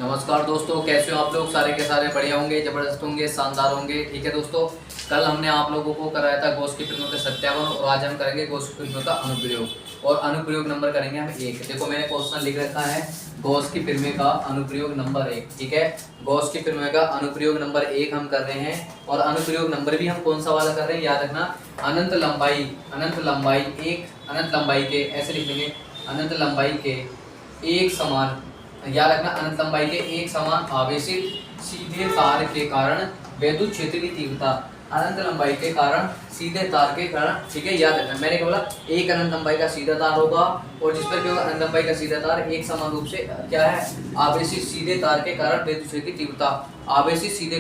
नमस्कार दोस्तों, कैसे हो आप लोग? सारे के सारे बढ़िया होंगे, जबरदस्त होंगे, शानदार होंगे। ठीक है दोस्तों, कल हमने आप लोगों को कराया था गॉस की फिल्मों के सत्यापन और आज हम करेंगे गॉस की फिल्मों का अनुप्रयोग। और अनुप्रयोग नंबर करेंगे हम 1। देखो मैंने क्वेश्चन लिख रखा है गॉस की फिल्में का अनुप्रयोग नंबर 1। ठीक है, गॉस की फिल्में का अनुप्रयोग नंबर 1 हम कर रहे हैं। और अनुप्रयोग नंबर भी हम कौन सा वाला कर रहे हैं, याद रखना। अनंत लंबाई एक, अनंत लंबाई के ऐसे लिख लेंगे, अनंत लंबाई के एक समान, याद रखना, अनंत लंबाई के एक समान आवेशित सीधे तार के कारण विद्युत क्षेत्र की तीव्रता, अनंत लंबाई के कारण सीधे तार के कारण। ठीक है, याद रखना, मैंने क्या बोला, एक अनंत लंबाई का सीधा तार होगा और जिस पर क्या होगा, अनंत लंबाई का सीधा तार एक समान रूप से क्या है, आवेशित सीधे तार के कारण विद्युत क्षेत्र की तीव्रता, आवेशित सीधे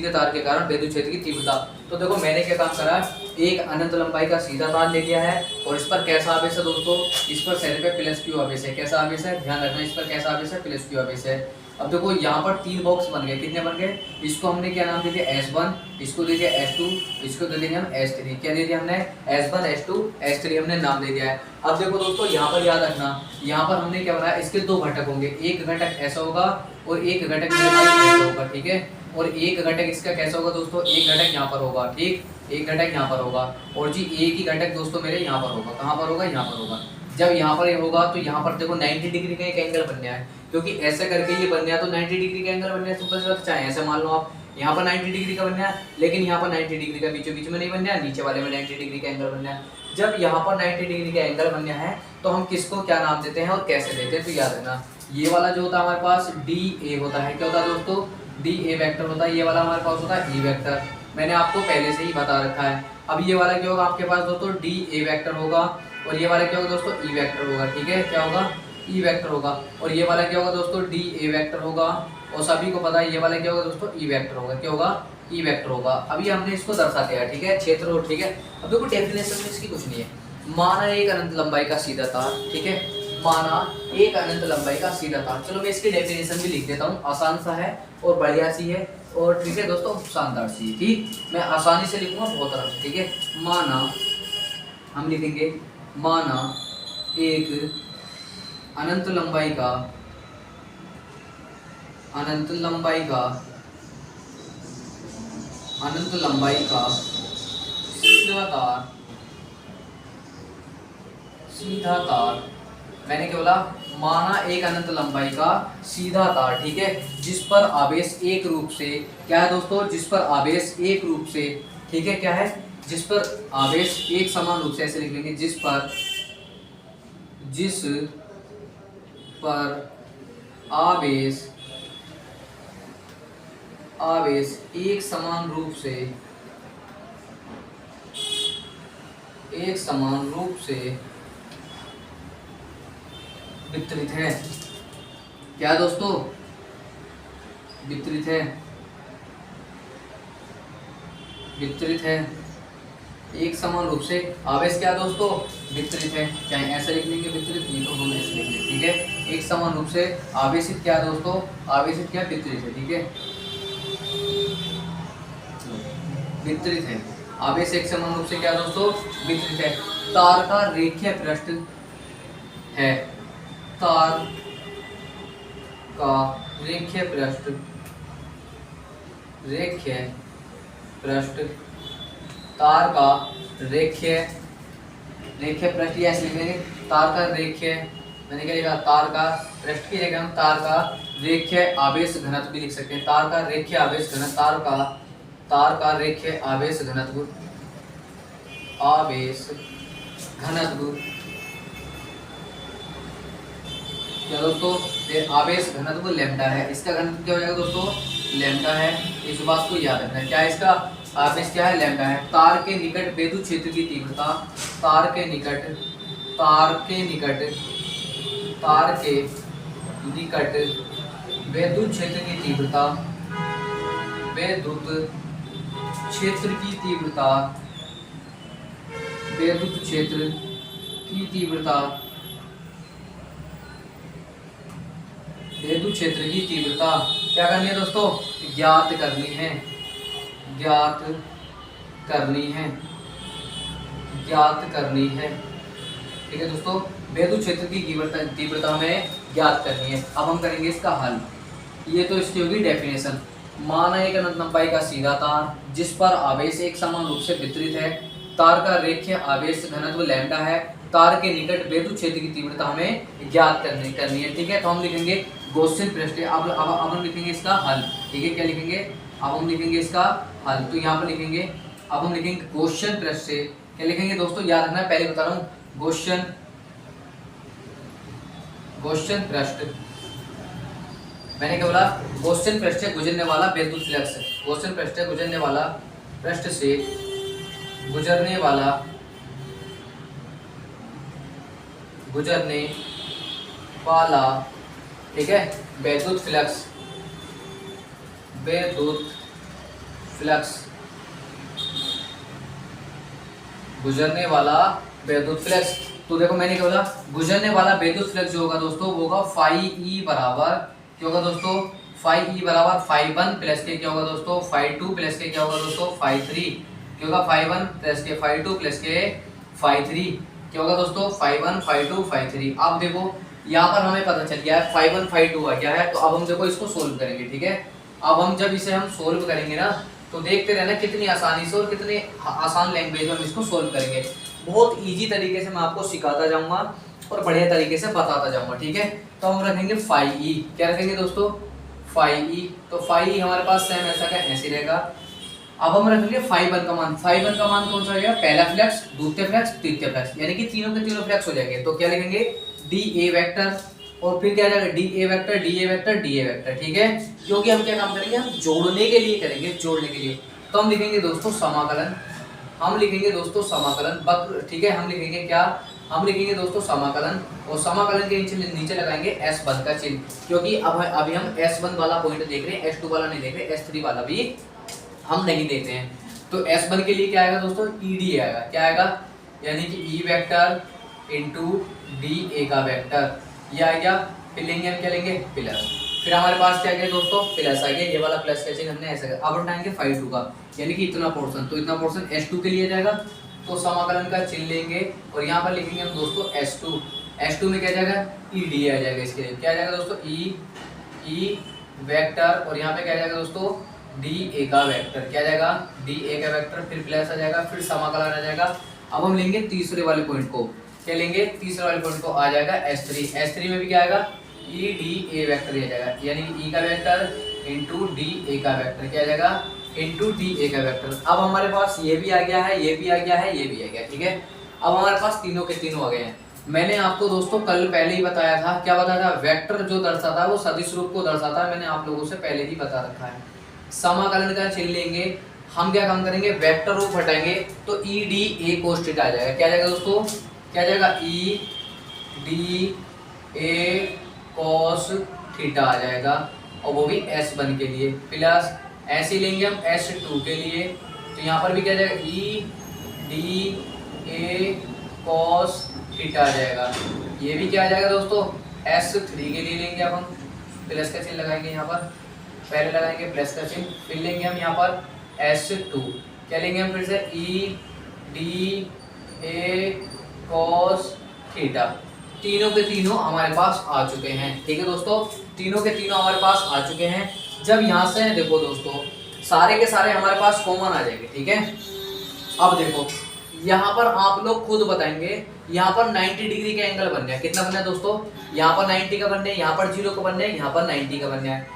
तार के कारण विद्युत क्षेत्र की तीव्रता। तो देखो मैंने क्या काम करा, एक अनंत लंबाई का सीधा तार ले लिया है और इस पर कैसा आवेश है दोस्तों, इस पर सेल पे प्लस क्यू आवेश है। कैसा आवेश है, ध्यान रखना, इस पर कैसा आवेश है, प्लस क्यू आवेश है। अब देखो यहाँ पर 3 बॉक्स बन गए, कितने बन गए, इसको हमने क्या नाम दे दिया S1, इसको दे दिया S2, इसको दे देंगे हम S3। क्या दे दिया हमने, S1 S2 S3 हमने नाम दे दिया है। अब देखो दोस्तों यहाँ पर याद रखना, यहाँ पर हमने क्या बनाया, इसके 2 घटक होंगे, एक घटक ऐसा होगा और एक घटक मेरे भाई ऐसा होगा। ठीक है, और एक घटक इसका कैसा होगा दोस्तों, एक घटक यहाँ पर होगा, ठीक, एक घटक यहाँ पर होगा और जी एक ही घटक दोस्तों मेरे यहाँ पर होगा। कहाँ पर होगा, यहाँ पर होगा। जब यहाँ पर ये होगा तो यहाँ पर देखो 90 डिग्री का एक एंगल बन गया है, क्योंकि ऐसे करके ये बन गया तो 90 डिग्री का एंगल बन गया। सिंपल सी बात, चाहे ऐसे मान लो आप, यहाँ पर 90 डिग्री का बन गया, लेकिन यहाँ पर 90 डिग्री का बीचों बीच में नहीं बन गया, नीचे वाले में 90 डिग्री का एंगल बन गया। जब यहाँ पर 90 डिग्री का एंगल बन गया है तो हम किसको क्या नाम देते हैं और कैसे देते हैं, तो याद रखना, ये वाला जो होता है हमारे पास DA होता है। क्या होता है दोस्तों, DA वेक्टर होता है। ये वाला हमारे पास होता है E वेक्टर, मैंने आपको पहले से ही बता रखा है। अब ये वाला क्या होगा आपके पास दोस्तों, DA वेक्टर होगा और ये वाला क्या होगा दोस्तों, E वेक्टर होगा। ठीक है, क्या होगा, E वेक्टर होगा। और ये वाला क्या होगा दोस्तों, DA वेक्टर होगा। और सभी को पता है ये वाला क्या होगा दोस्तों, E वेक्टर होगा। क्या होगा, E वेक्टर होगा। अभी हमने इसको दर्शा दिया, ठीक है, क्षेत्र। और ठीक है, अब देखो डेफिनेशन में इसकी कुछ नहीं है। माना एक अनंत लंबाई का सीधा तार, ठीक है, माना एक अनंत लंबाई का सीधा तार। चलो मैं इसकी डेफिनेशन भी लिख देता हूँ, आसान सा है और बढ़िया सी है और ठीक है दोस्तों, शानदार सी है। ठीक, मैं आसानी से लिखूंगा बहुत आराम से। ठीक है, माना, हम लिखेंगे, माना एक अनंत लंबाई का अनंत लंबाई का अनंत लंबाई का सीधा तार, मैंने क्या बोला, माना एक अनंत लंबाई का सीधा तार, ठीक है, जिस पर आवेश एक रूप से, क्या है दोस्तों, जिस पर आवेश एक रूप से, ठीक है, क्या है, जिस पर आवेश एक समान रूप से, ऐसे लिख लेंगे, जिस पर आवेश एक समान रूप से वितरित है। क्या दोस्तों, वितरित है एक समान रूप से आवेश, क्या दोस्तों, वितरित है। चाहे ऐसे लिख लेंगे वितरित, नहीं तो हम ऐसे लिख लेंगे। ठीक है, एक समान रूप से आवेशित, क्या दोस्तों, आवेशित क्या, वितरित है। ठीक है, वितरित है आवेश एक समान रूप से, क्या दोस्तों, वितरित है। तार का रेखीय पृष्ठ है, तार का रेखीय पृष्ठ तार का रेखीय पृष्ठ, या ऐसे लिखेंगे, तार का रेखीय, मैंने क्या लिखा, तार का पृष्ठ की जगह हम तार का रेखीय आवेश घनत्व भी लिख सकते हैं। तार का रेखीय आवेश घनत्व, तार का रेखीय आवेश घनत्व क्या दोस्तों, ये आवेश घनत्व लैम्डा है। इसका घनत्व क्या हो जाएगा दोस्तों, लैम्डा है। इस बात को याद रखना है, क्या है, इसका आवेश क्या है, लैम्डा है। तार के निकट विद्युत क्षेत्र की तीव्रता, तार के निकट विद्युत क्षेत्र की तीव्रता, विद्युत क्षेत्र की तीव्रता क्या करनी है दोस्तों, ज्ञात करनी है। ठीक है दोस्तों, विद्युत क्षेत्र की तीव्रता में ज्ञात करनी है। अब हम करेंगे इसका हल। ये तो इसकी होगी डेफिनेशन। माना एक अनंत लंबाई का सीधा तार जिस पर आवेश एक समान रूप से वितरित है, तार का रेखीय आवेश घनत्व लैम्डा है, तार के निकट विद्युत क्षेत्र की तीव्रता हमें ज्ञात करनी है। ठीक है, तो हम लिखेंगे गॉसियन पृष्ठ। अब हम लिखेंगे इसका हल। ठीक है, क्या लिखेंगे? अब हम लिखेंगे इसका हल। तो यहाँ पर लिखेंगे, अब हम लिखेंगे गॉसियन पृष्ठ से क्या लिखेंगे दोस्तों, याद रखना, पहले बता रहा हूँ, गॉसियन पृष्ठ। मैंने क्या बोला? गॉसियन पृष्ठ से गुजरने वाला विद्युत फ्लक्स। गॉसियन पृष्ठ से गुजरने वाला, पृष्ठ से गुजरने वाला ठीक है, विद्युत फ्लक्स गुजरने वाला विद्युत फ्लक्स। तो देखो मैंने क्या बोला, गुजरने वाला विद्युत फ्लक्स जो होगा दोस्तों वो होगा फाई ई बराबर, क्या होगा दोस्तों, फाई ई बराबर फाई 1 प्लस के क्या होगा दोस्तों, फाई 2 प्लस के क्या होगा दोस्तों, फाई 3। क्या होगा? फाई 1 प्लस के फाई 2 प्लस के फाई 3। क्या होगा दोस्तों? Phi 1 phi 2 phi 3। अब देखो यहाँ पर हमें पता चल गया है फाई 1 फाई 2 आ गया है। तो अब हम देखो इसको सोल्व करेंगे। ठीक है, अब हम जब इसे हम सोल्व करेंगे ना, तो देखते रहना कितनी आसानी से और कितने आसान लैंग्वेज में हम इसको सोल्व करेंगे। बहुत इजी तरीके से मैं आपको सिखाता जाऊंगा और बढ़िया तरीके से बताता जाऊंगा। ठीक है, तो हम रखेंगे फाई ई। क्या रखेंगे दोस्तों? Phi e. तो फाई ई हमारे पास सेम ऐसा का ऐसे रहेगा। अब हम रखेंगे फाई 1 का मान। फाई 1 का मान कौन सा रहेगा? पहला फ्लक्स, द्वितीय फ्लक्स, तृतीय फ्लक्स, यानी कि तीनों के तीनों फ्लक्स हो जाएंगे। तो क्या लिखेंगे? डी ए वेक्टर, और फिर क्या आ जाएगा? D A vector, D A vector, D A vector. ठीक है, क्योंकि हम क्या काम करेंगे, हम जोड़ने के लिए करेंगे, जोड़ने के लिए। तो हम लिखेंगे दोस्तों समाकलन, हम लिखेंगे दोस्तों समाकलन वक्र। ठीक है, हम लिखेंगे क्या? हम लिखेंगे दोस्तों समाकलन, और समाकलन के नीचे लगाएंगे S1 का चिन्ह, क्योंकि अभी हम S1 वाला पॉइंट देख रहे हैं, S2 वाला नहीं देख रहे, S3 वाला भी हम नहीं देख रहे हैं। तो S1 के लिए क्या आएगा दोस्तों? ED आएगा। क्या आएगा? यानी कि E वेक्टर इंटू DA का वेक्टर, ये आ गया। फिर लेंगे हम क्या लेंगे? प्लस। फिर हमारे पास क्या गया दोस्तों? प्लस आ गया, ये वाला प्लस का चिन्ह हमने ऐसा किया। अब उठाएंगे फाई 2 का, यानी कि इतना पोर्शन, तो इतना पोर्शन S2 के लिए जाएगा। तो समाकलन का चिन्ह लेंगे और यहाँ पर लिखेंगे हम दोस्तों S2। S2 में क्या जाएगा? ED आ जाएगा। इसके लिए क्या जाएगा दोस्तों? E वेक्टर, और यहाँ पे क्या जाएगा दोस्तों? DA का वेक्टर। क्या जाएगा? DA का वेक्टर, फिर प्लस आ जाएगा, फिर समाकलन आ जाएगा। अब हम लेंगे तीसरे वाले पॉइंट को। क्या लेंगे? तीसरे वाले पॉइंट को आ जाएगा S3। S3 में भी क्या आएगा? EDA वेक्टर आ जाएगा, यानी कि E का वेक्टर इंटू DA का वेक्टर। क्या आ जाएगा? इंटू DA का वेक्टर। अब हमारे पास ये भी आ गया है, ये भी आ गया है, ये भी आ गया। ठीक है, अब हमारे पास तीनों के तीनों आ गए हैं। मैंने आपको दोस्तों कल पहले ही बताया था, क्या बताया था? वेक्टर जो दर्शाता है वो सदिश रूप को दर्शाता है, मैंने आप लोगों से पहले ही बता रखा है। समाकलन का चिन्ह लेंगे, हम क्या काम करेंगे? वेक्टर रूप हटाएंगे, तो EDA cos थीटा आ जाएगा। क्या आ जाएगा दोस्तों? क्या जाएगा? EDA cos थीटा आ जाएगा, और वो भी S1 के लिए। प्लस ऐसे ही लेंगे हम S2 के लिए, तो यहाँ पर भी क्या जाएगा? EDA cos थीटा आ जाएगा। ये भी क्या आ जाएगा दोस्तों? S3 के लिए लेंगे। अब हम प्लस का चिन्ह लगाएंगे, यहाँ पर पहले लगाएंगे प्लस का चिन्ह, फिर लेंगे हम यहाँ पर S2। क्या लेंगे हम फिर से? EDA cos theta. तीनों के तीनों हमारे पास आ चुके हैं। ठीक है दोस्तों, तीनों के तीनों हमारे पास आ चुके हैं। जब यहाँ से देखो दोस्तों, सारे के सारे हमारे पास कॉमन आ जाएंगे। ठीक है, अब देखो यहाँ पर आप लोग खुद बताएंगे, यहाँ पर 90 डिग्री का एंगल बन गया। कितना बनना है दोस्तों? यहाँ पर 90 का बनना है, यहाँ पर 0 का बनना है, यहाँ पर 90 का बनना है।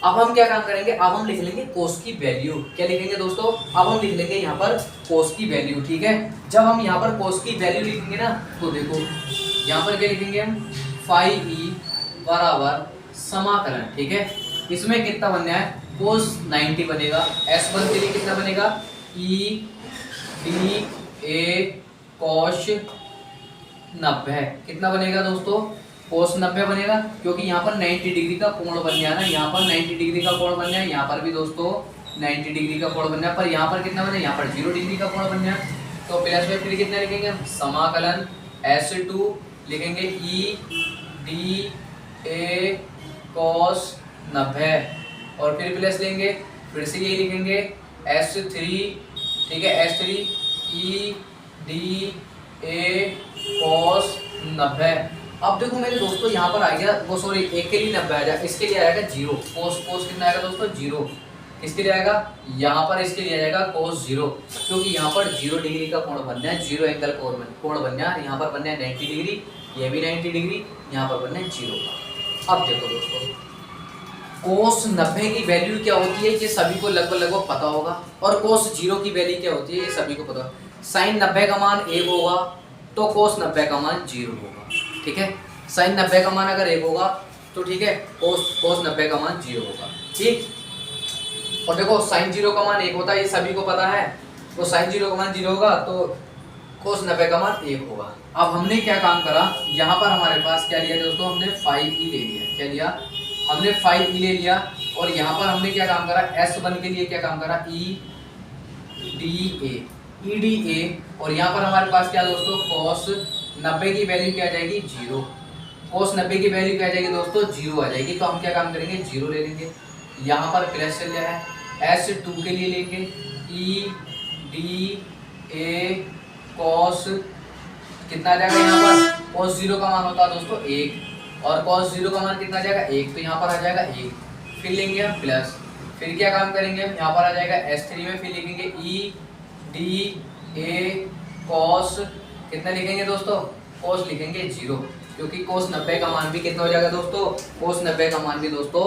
अब हम क्या काम करेंगे? अब हम लिख लेंगे कोस की वैल्यू। क्या लिखेंगे दोस्तों? अब हम लिख लेंगे यहाँ पर कोस की वैल्यू। ठीक है, जब हम यहाँ पर कोस की वैल्यू लिखेंगे ना, तो देखो यहाँ पर क्या लिखेंगे हम? फाई ई बराबर समाकलन। ठीक है, इसमें कितना बनना है? कोस 90 बनेगा। S1 के लिए कितना बनेगा? EDA cos 90। कितना बनेगा दोस्तों? कोस 90 बनेगा, क्योंकि यहाँ पर 90 डिग्री का कोण बन गया ना, यहाँ पर 90 डिग्री का कोण बन गया, यहाँ पर भी दोस्तों 90 डिग्री का कोण बन गया, पर यहाँ पर कितना बना? यहाँ पर 0 डिग्री का कोण बन गया। तो प्लस में फिर कितना लिखेंगे? समाकलन S2 लिखेंगे EDA cos 90, और फिर प्लस लेंगे, फिर से यही लिखेंगे S3। ठीक है, S3 EDA cos 90, अब देखो मेरे दोस्तों यहाँ पर आ गया वो, सॉरी एक के लिए 90 आ जाएगा, इसके लिए आएगा जीरो, कोस कितना आएगा दोस्तों जीरो, किसके लिए आएगा यहाँ पर, इसके लिए आएगा कोस जीरो, क्योंकि यहाँ पर 0 डिग्री का कोण बनना है, 0 एंगल कोण बनना है, यहाँ पर बनना है 90 डिग्री, ये भी 90 डिग्री, यहाँ पर बनना है 0। अब देखो दोस्तों कोस 90 की वैल्यू क्या होती है ये सभी को लगभग पता होगा, और कोस 0 की वैल्यू क्या होती है ये सभी को पता होगा। साइन 90 का मान 1 होगा तो कोस 90 का मान 0 होगा, ठीक है। साइन 90 का मान अगर 1 होगा तो ठीक है कोस 90 का मान 0 होगा, ठीक। और देखो साइन 0 का मान 1 होता है, ये सभी को पता है, तो साइन 0 का मान 0 होगा तो कोस 90 का मान 1 होगा। अब हमने क्या काम करा, यहाँ पर हमारे पास क्या लिया दोस्तों, हमने 5e ले लिया, क्या लिया हमने 5e ले लिया, और यहाँ पर हमने क्या काम करा, S1 के लिए क्या काम करा, EDA, और यहाँ पर हमारे पास क्या दोस्तों कोस 90 की वैल्यू क्या आ जाएगी 0, कोस 90 की वैल्यू क्या आ जाएगी दोस्तों 0 आ जाएगी, तो हम क्या काम करेंगे 0 ले लेंगे, यहाँ पर प्लस चल जाए, S2 के लिए लेंगे EDA कॉस कितना आ जाएगा, यहाँ पर कॉस 0 का मान होता है दोस्तों 1, और कॉस 0 का मान कितना आ जाएगा 1, तो यहाँ पर आ जाएगा 1, फिर लेंगे हम प्लस, फिर क्या काम करेंगे हम यहाँ पर आ जाएगा S3 में, फिर लिखेंगे EDA कॉस कितना लिखेंगे दोस्तों, कॉस लिखेंगे 0, क्योंकि कोस 90 का मान भी कितना हो जाएगा दोस्तों, कोस 90 का मान भी दोस्तों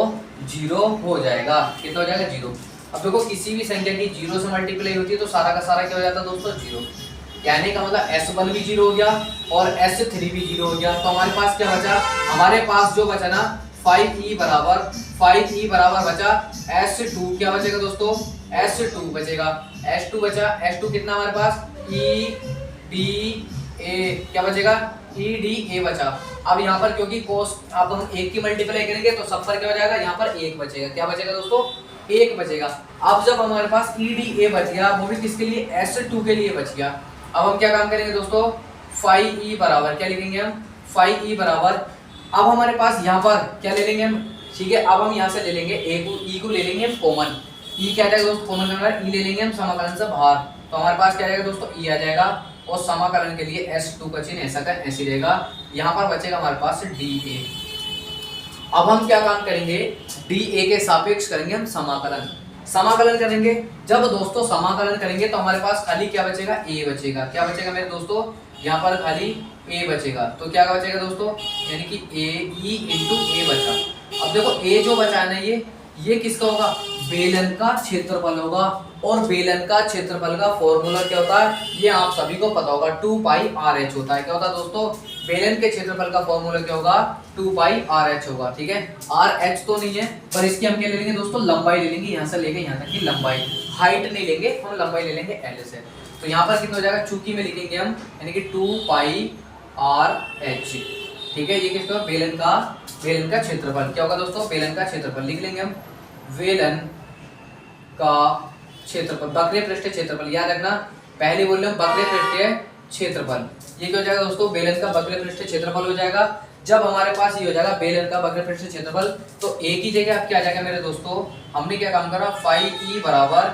0 हो जाएगा, कितना हो जाएगा 0। अब देखो किसी भी संख्या की 0 से मल्टीप्लाई होती है तो सारा का सारा क्या हो जाता है दोस्तों 0, कहने का मतलब S1 भी 0 हो गया और S3 भी 0 हो गया, तो हमारे पास क्या बचा, हमारे पास जो बचा ना 5e बराबर बचा S2, क्या बचेगा दोस्तों S2 बचेगा, S2 बचा, S2 कितना हमारे पास EDA, क्या बचेगा EDA बचा। अब यहाँ पर क्योंकि कोस अब हम 1 की मल्टीप्लाई करेंगे तो सब पर क्या हो जाएगा, यहाँ पर 1 बचेगा, क्या बचेगा दोस्तों 1 बचेगा। अब जब हमारे पास EDA बच गया, वो भी किसके लिए S2 के लिए बच गया, अब हम क्या काम करेंगे दोस्तों 5e बराबर क्या लिखेंगे हम 5e बराबर, अब हमारे पास यहाँ पर क्या ले लेंगे हम, ठीक है। अब हम यहाँ से ले लेंगे e को ले लेंगे हम कॉमन, e क्या आ जाएगा दोस्तों कॉमन करना है, e ले लेंगे हम समाकलन से बाहर, तो हमारे पास क्या आ जाएगा दोस्तों e आ जाएगा, और समाकलन के लिए S2 का चिन्ह ऐसा का ऐसे रहेगा, यहाँ पर बचेगा हमारे पास DA। अब हम क्या काम करेंगे, DA के सापेक्ष करेंगे हम समाकलन करेंगे, जब दोस्तों समाकलन करेंगे तो हमारे पास खाली क्या बचेगा A बचेगा, क्या बचेगा मेरे दोस्तों यहाँ पर खाली A बचेगा, तो क्या बचेगा दोस्तों यानी कि E इंटू A बचा। अब देखो A जो बचा है ना ये किसका होगा, बेलन का क्षेत्रफल होगा, और बेलन का क्षेत्रफल का फॉर्मूला क्या होता है ये आप सभी को पता होगा 2 पाई RH होता है, क्या होता है दोस्तों बेलन के क्षेत्रफल का फॉर्मूला क्या होगा 2 पाई RH होगा, ठीक है। RH तो नहीं है पर इसकी हम क्या ले लेंगे दोस्तों लंबाई ले लेंगे, यहाँ से लेके यहाँ तक की लंबाई, हाइट नहीं लेंगे हम, लंबाई ले लेंगे L से, तो यहाँ पर कितना हो जाएगा चूंकि में लिखेंगे हम यानी कि 2 पाई RH, ठीक है। ये किसका बेलन का क्षेत्रफल क्या होगा दोस्तों, बेलन का क्षेत्रफल लिख लेंगे हम, बेलन का क्षेत्रफल वक्रीय पृष्ठीय क्षेत्रफल, याद रखना पहले बोल रहे हम वक्रीय पृष्ठीय क्षेत्रफल, ये क्या हो जाएगा दोस्तों बेलन का वक्रीय पृष्ठीय क्षेत्रफल हो जाएगा। जब हमारे पास ये हो जाएगा बेलन का वक्रीय पृष्ठीय क्षेत्रफल, तो एक ही जगह अब क्या आ जाएगा मेरे दोस्तों, हमने क्या काम करा 5e बराबर,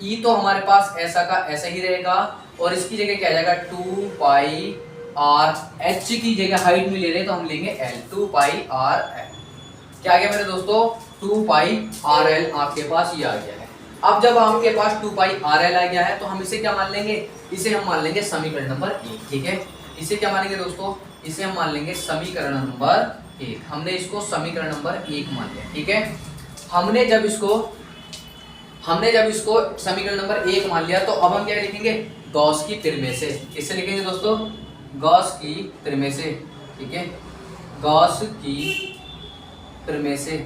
e तो हमारे पास ऐसा का ऐसा ही रहेगा, और इसकी जगह क्या आ जाएगा 2 पाई RH की जगह हाइट में ले रहे तो हम लेंगे L, 2 पाई RL, क्या आ गया मेरे दोस्तों 2 पाई RL आपके पास ये आ गया है। अब जब आपके पास 2 पाई RL आ गया है तो हम इसे क्या मान लेंगे, इसे हम मान लेंगे समीकरण नंबर 1, ठीक है। इसे क्या मानेंगे दोस्तों, इसे हम मान लेंगे समीकरण नंबर 1, हमने इसको समीकरण नंबर 1 मान लिया, ठीक है। हमने जब इसको समीकरण नंबर 1 मान लिया तो अब हम क्या लिखेंगे गॉस की प्रमेय से, किससे लिखेंगे दोस्तों गॉस की प्रमेय से, ठीक है, गॉस की प्रमेय से।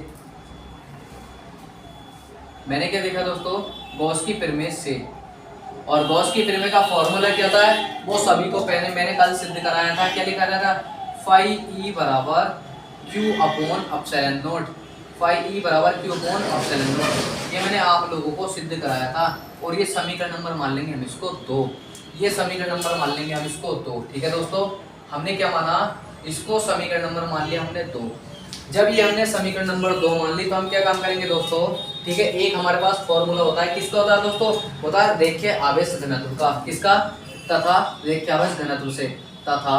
मैंने क्या देखा दोस्तों गॉस की प्रमेय से, और गॉस की प्रमेय का फॉर्मूला क्या होता है वो सभी को पहले मैंने कल सिद्ध कराया था, क्या लिखा था 5e बराबर q upon epsilon not, 5e बराबर q अपॉन एप्सिलॉन नॉट, ये मैंने आप लोगों को सिद्ध कराया था। और ये समीकरण नंबर मान लेंगे हम इसको 2, ये समीकरण नंबर मान लेंगे हम इसको 2, ठीक है दोस्तों। हमने क्या माना इसको समीकरण नंबर मान लिया हमने 2। जब ये हमने समीकरण नंबर 2 मान ली तो हम क्या काम करेंगे दोस्तों, ठीक है। एक हमारे पास फॉर्मूला होता है, किसका होता है दोस्तों, होता है रेखीय आवेश घनत्व का, किसका, तथा रेखीय आवेश घनत्व से, तथा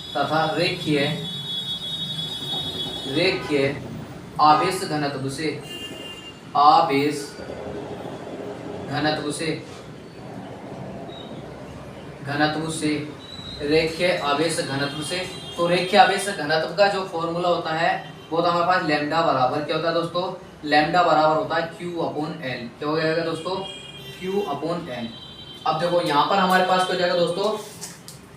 तथा रेखीय आवेश घनत्व से रेखीय आवेश घनत्व से। तो रेखीय आवेश घनत्व का जो फॉर्मूला होता है वो तो हमारे पास लैम्डा बराबर क्या होता है दोस्तों, लैम्डा बराबर होता है Q/L। क्या हो जाएगा दोस्तों, Q/L। अब देखो यहाँ पर हमारे पास क्या हो जाएगा दोस्तों,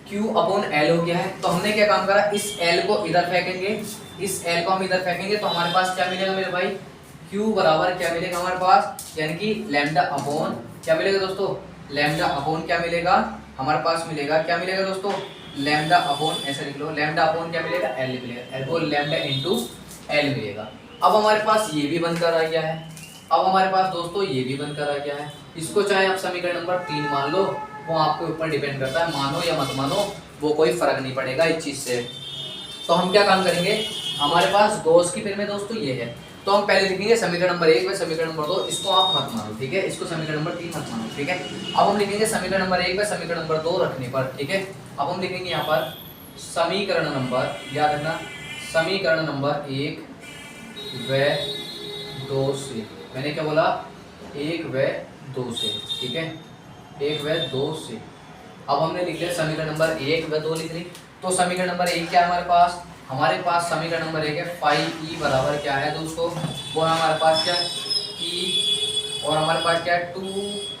Q/L हो गया है। तो हमने क्या काम करा, इस L को इधर फेंकेंगे, इस L को हम इधर फेंकेंगे तो हमारे पास क्या मिलेगा मेरे भाई, Q बराबर क्या मिलेगा हमारे पास, यानी कि लैम्डा अपॉन क्या मिलेगा दोस्तों, लैम्डा अपॉन क्या मिलेगा हमारे पास मिलेगा, क्या मिलेगा दोस्तों, लैम्डा अपॉन, ऐसे लिख लो, लैम्डा अपॉन क्या मिलेगा, L मिलेगा, L को लैम्डा इनटू L मिलेगा। अब हमारे पास ये भी बनकर आ गया है, अब हमारे पास दोस्तों ये भी बनकर आ गया है। इसको चाहे आप समीकरण नंबर 3 मान लो, वो आपके ऊपर डिपेंड करता है, मानो या मत मानो वो कोई फर्क नहीं पड़ेगा इस चीज से। तो हम क्या काम करेंगे, हमारे पास गॉस की फिर में दोस्तों ये है, तो हम पहले लिखेंगे समीकरण नंबर 1 व समीकरण नंबर 2, इसको आप मत मानो, ठीक है, इसको समीकरण नंबर 3 मत मानो, ठीक है। अब हम लिखेंगे समीकरण नंबर 1 व समीकरण नंबर 2 रखने पर, ठीक है। अब हम लिखेंगे यहाँ पर समीकरण नंबर, याद रखना, समीकरण नंबर 1 व 2 से, मैंने क्या बोला, 1 व 2 से, ठीक है, 1 व 2 से। अब हमने लिख लिया समीकरण नंबर 1 व 2 लिख ली। तो समीकरण नंबर 1 क्या है हमारे पास समीकरण नंबर 1 है फाई ई बराबर क्या है दोस्तों, वो हमारे पास क्या ई, और हमारे पास क्या है 2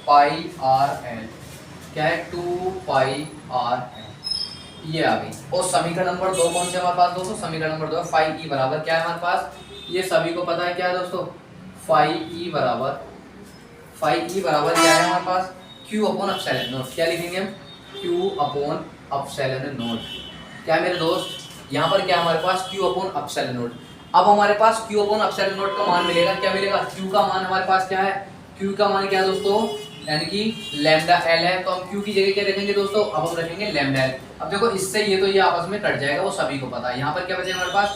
पाई आर एल, क्या है 2 पाई आर एल, ये आ गई। और समीकरण नंबर 2 कौन से हमारे पास दोस्तों, समीकरण नंबर 2 फाई ई बराबर क्या है हमारे पास, ये सभी को पता है क्या है दोस्तों, फाई ई बराबर क्या है हमारे पास, Q/ε0। क्या लिखेंगे हम, Q/ε0। क्या है मेरे दोस्त, यहाँ पर क्या हमारे पास Q/ε0। अब हमारे पास Q/ε0 का मान मिलेगा, क्या मिलेगा, Q का मान हमारे पास क्या है, Q का मान क्या है दोस्तों, यानी कि लैम्डा L है, तो हम Q की जगह क्या रखेंगे दोस्तों, अब हम रखेंगे लैम्डा L। अब देखो इससे ये तो ये आपस में कट जाएगा, वो सभी को पता है। यहाँ पर क्या बचेगा हमारे पास,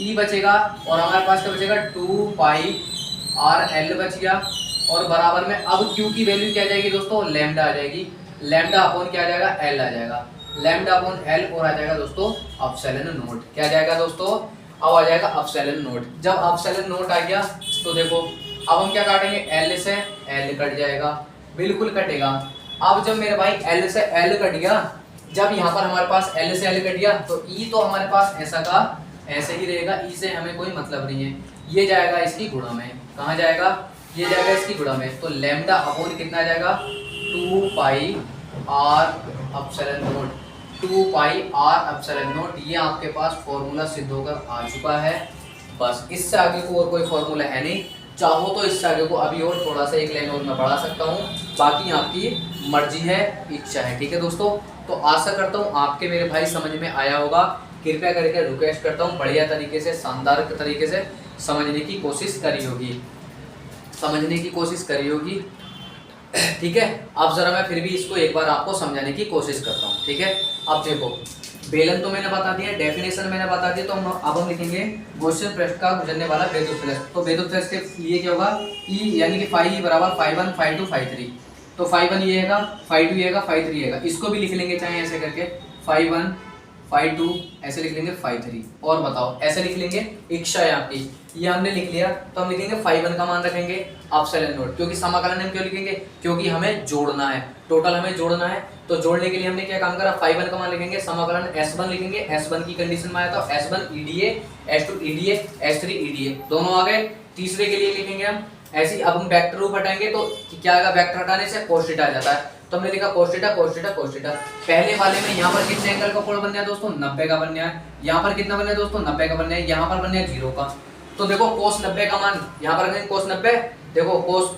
E बचेगा, और हमारे पास क्या बचेगा 2 पाई आर एल बच गया, और बराबर में अब Q की वैल्यू क्या आ जाएगी दोस्तों, लैम्डा आ जाएगी, लैम्डा अपॉन क्या आ जाएगा, L आ जाएगा, लैम्डा अपॉन L, और आ जाएगा दोस्तों ε0। क्या आ जाएगा दोस्तों, अब आ जाएगा ε0। जब ε0 आ गया तो देखो अब हम क्या काटेंगे, L से L कट जाएगा, बिल्कुल कटेगा। अब जब मेरे भाई L से L कट गया, जब यहाँ पर हमारे पास L से L कट गया तो E तो हमारे पास ऐसा का ऐसे ही रहेगा, E से हमें कोई मतलब नहीं है, ये जाएगा इसकी गुणा में, कहाँ जाएगा, ये जाएगा इसकी गुणा में। तो लैम्डा अपॉन कितना आ जाएगा, 2 पाई आर ε0, 2 पाई आर ε0। ये आपके पास फॉर्मूला सिद्ध होकर आ चुका है, बस इससे आगे को और कोई फॉर्मूला है नहीं। चाहो तो इससे आगे को अभी और थोड़ा सा एक लाइन और मैं बढ़ा सकता हूँ, बाकी आपकी मर्जी है, इच्छा है, ठीक है दोस्तों। तो आशा करता हूँ आपके मेरे भाई समझ में आया होगा। कृपया करके रिक्वेस्ट करता हूँ बढ़िया तरीके से, शानदार तरीके से समझने की कोशिश करी होगी, ठीक है। अब जरा मैं फिर भी इसको एक बार आपको समझाने की कोशिश करता हूँ, ठीक है। अब देखो बेलन तो मैंने बता दिया, डेफिनेशन मैंने बता दिया, तो अब हम लिखेंगे गॉसियन पृष्ठ का गुजरने वाला विद्युत पृष्ठ। तो विद्युत पृष्ठ के लिए क्या होगा, E यानी कि फाई बराबर फाई 1 फाई 2 फाई 3। तो फाई 1 ये हैगा, फाई 2 ये हैगा, फाई 3 ये हैगा, इसको भी लिख लेंगे चाहे ऐसे करके, फाई 1 फाई 2 ऐसे लिख लेंगे, फाई 3, और बताओ ऐसे लिख लेंगे, इच्छा है आपकी। ये हमने लिख लिया, तो हम लिखेंगे फाई 1 का मान रखेंगे ε0, क्योंकि समाकलन हम क्यों लिखेंगे, क्योंकि हमें जोड़ना है, टोटल हमें जोड़ना है। तो जोड़ने के लिए हमने क्या काम करा, फाई 1 का मान लिखेंगे, समाकलन S1 लिखेंगे, S1 की कंडीशन में आया तो S1 EDA, S2 EDA, S3 EDA दोनों आ गए। तीसरे के लिए लिखेंगे हम ऐसे, अब हम वेक्टर रूप हटाएंगे तो क्या आएगा, वेक्टर हटाने से cos थीटा आ जाता है, तो हमने लिखा cos थीटा। पहले वाले में यहाँ पर कितने एंगल का कोण बनना है दोस्तों, 90 का बनना है। यहाँ पर कितना बनना है दोस्तों, 90 का बनना है। यहाँ पर बनना है 0 का। तो देखो cos 90 का मान यहाँ पर रखेंगे, cos 90, देखो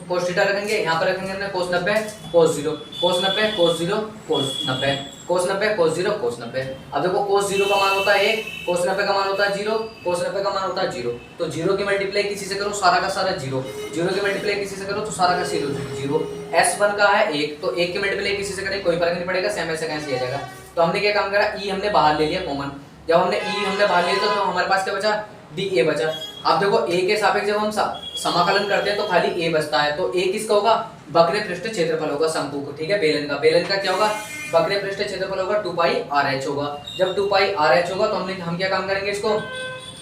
cos थीटा रखेंगे, यहाँ पर रखेंगे हमने cos 90 cos 0, cos 90 cos 0 cos 90, cos 90 cos 0 cos 90। अब देखो cos 0 का मान होता है 1, cos 90 का मान होता है 0, cos 90 का मान होता है 0। तो 0 की मल्टीप्लाई किसी से करो, सारा का सारा 0, 0 की मल्टीप्लाई किसी से करो तो सारा का 0। S1 का है 1, तो 1 की मल्टीप्लाई किसी से करें कोई फर्क नहीं पड़ेगा, सेम ऐसे कैंसिल हो जाएगा। तो हमने क्या काम करा, E हमने बाहर ले लिया कॉमन। जब हमने E हमने बाहर ले लिया तो हमारे पास क्या बचा, DA बचा। अब देखो a के सापेक्ष जब हम समाकलन करते हैं तो खाली a बचता है, तो a किसका होगा, वक्र पृष्ठ क्षेत्रफल होगा शंकु को, ठीक है, बेलन का क्या होगा, वक्र पृष्ठ क्षेत्रफल होगा 2 पाई RH होगा। जब 2 पाई RH होगा तो हम क्या काम करेंगे, इसको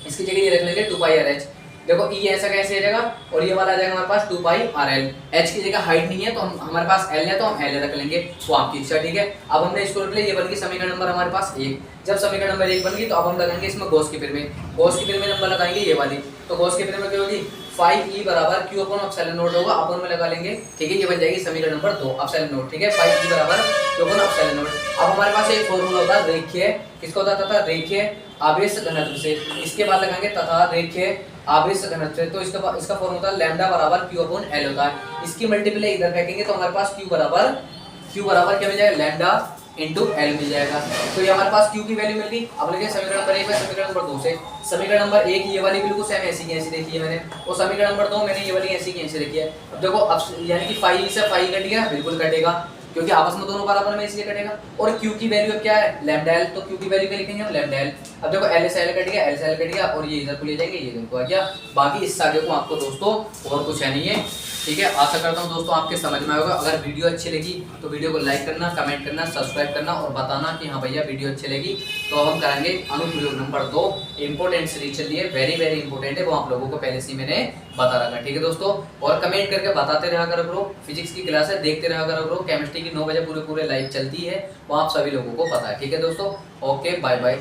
इसकी जगह ये रख लेंगे 2 पाई RH। देखो ई ऐसा कैसे आ जाएगा और ये वाला आ जाएगा हमारे पास 2 पाई RL। h की जगह हाइट नहीं है तो हम हमारे पास l है तो हम l रख लेंगे, वो आपकी इच्छा, ठीक है। अब हमने इसको रख लिया, ये बन गई समीकरण नंबर हमारे पास 1। जब समीकरण नंबर 1 बन गई तो अब हम लगाएंगे इसमें गॉस की पिरामिड। गॉस की पिरामिड नंबर लगाएंगे ये वाली, तो गॉस की पिरामिड क्या होगी, phi e बराबर q अपॉन एप्सिलॉन नॉट होगा, अपन में लगा लेंगे, ठीक है। ये बन जाएगी समीकरण नंबर 2 एप्सिलॉन नॉट, ठीक है, phi e बराबर q अपॉन एप्सिलॉन नॉट। अब हमारे पास एक फार्मूला होता है रेखीय, किसका होता था, रेखीय आवेश घनत्व से। इसके बाद लगाएंगे तथा रेखीय आवेश घनत्व से, तो इसका फॉर्मूला होता है लैम्डा बराबर q अपॉन l होता है। इसकी मल्टीप्लाई इधर फेंकेंगे तो हमारे पास q बराबर क्या मिल जाएगा, लैम्डा इंटू l मिल जाएगा। तो ये हमारे पास q की वैल्यू मिल गई। अब लिखिए समीकरण नंबर 1 में समीकरण नंबर 2 से। समीकरण नंबर 1 ये वाली बिल्कुल सेम ऐसी की ऐसी देखी है मैंने, और समीकरण नंबर 2 मैंने ये वाली ऐसी की ऐसी देखी है। अब देखो अब यानी कि phi से phi कट गया, बिल्कुल कटेगा क्योंकि आपस में दोनों बराबर में, इसलिए कटेगा। और q की वैल्यू अब क्या है, लैम्डा l, तो q की वैल्यू क्या लिखेंगे हम, लैम्डा l। अब देखो l से l कट गया, l से l कट गया और ये इधर को ले जाएंगे, ये इधर को आ गया। बाकी इससे आगे को आपको दोस्तों और कुछ है नहीं है, ठीक है। आशा करता हूँ दोस्तों आपके समझ में आएगा। अगर वीडियो अच्छी लगी तो वीडियो को लाइक करना, कमेंट करना, सब्सक्राइब करना और बताना कि हाँ भैया वीडियो अच्छी लगी। तो हम करेंगे अनुप्रयोग नंबर 2, इंपोर्टेंट सीरीज चल रही है, वेरी वेरी इंपोर्टेंट है, वो आप लोगों को पहले से मैंने बता रखा, ठीक है दोस्तों। और कमेंट करके बताते रहा करो, फिजिक्स की क्लास है देखते रहा करो, केमिस्ट्री की 9 बजे पूरे लाइव चलती है, वो आप सभी लोगों को पता है, ठीक है दोस्तों। Okay bye bye.